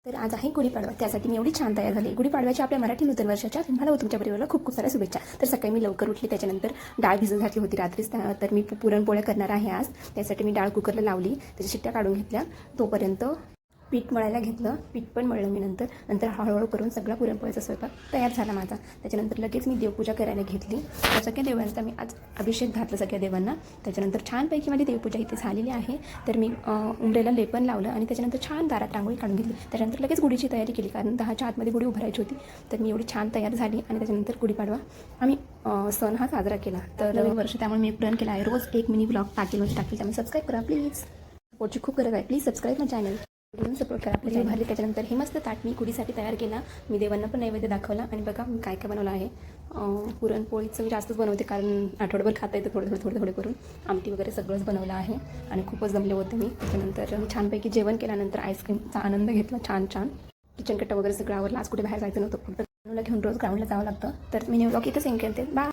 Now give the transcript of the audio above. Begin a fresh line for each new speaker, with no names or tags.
तर आज आहे गुढीपाडवा, त्यासाठी मी एवढी छान तयार झाली. गुढीपाडव्याच्या आपल्या मराठी नूतन वर्षाच्या तुम्हाला व तुमच्या परिवाराला खूप खूप साऱ्या शुभेच्छा. तर सकाळी मी लवकर उठली, त्याच्यानंतर डाळ भिजत घातली होती रात्रीच. तर मी पुरणपोळ्या करणार आहे आज. त्यासाठी मी डाळ कुकरला लावली, त्याच्या शिट्ट्या काढून घेतल्या. तोपर्यंत पीठ मळायला घेतलं. पीठ पण मळलं मी नंतर हळूहळू करून सगळा पुरणपोळ्याचा स्वयंपाक तयार झाला माझा. त्याच्यानंतर लगेच मी देवपूजा करायला घेतली. सगळ्या देवांचा मी आज अभिषेक घातला सगळ्या देवांना. त्याच्यानंतर छानपैकी माझी देवपूजा इथे झालेली आहे. तर मी उंबरेला लेपन लावलं आणि त्याच्यानंतर छान दारात रांगोळी काढून घेतली. त्याच्यानंतर लगेच गुढीची तयारी केली, कारण 10च्या आतमध्ये गुढी उभारायची होती. तर मी एवढी छान तयार झाली आणि त्याच्यानंतर गुढीपाडवा आम्ही सण हा साजरा केला. तर नवीन वर्ष त्यामुळे मी प्रण केला आहे, रोज एक मिनी ब्लॉग टाकेल त्यामुळे सबस्क्राईब करा प्लीज. सपोर्टची खूप गरज आहे, प्लीज सबस्क्राईब माय चॅनल, म्हणून सपोर्ट करा आपली भरली. त्याच्यानंतर हे मस्त ताट मी गुढीसाठी तयार केला. मी देवांना पण नैवेद्य दाखवला. आणि बघा मी काय काय बनवलं आहे. पुरणपोळीचं मी जास्तच बनवते, कारण आठवड्याभर खाता येतं थोडं करून. आमटी वगैरे सगळंच बनवलं आहे आणि खूपच जमले होते मी. त्याच्यानंतर मी छानपैकी जेवण केल्यानंतर आईस्क्रीमचा आनंद घेतला. छान किचन कट्टा वगैरे सगळं आवरलं. आज कुठे बाहेर जायचं नव्हतं, फक्त घेऊन रोज ग्राउंडला जावं लागतं. तर मी ब्लॉग इथं सेंड करते. बाय.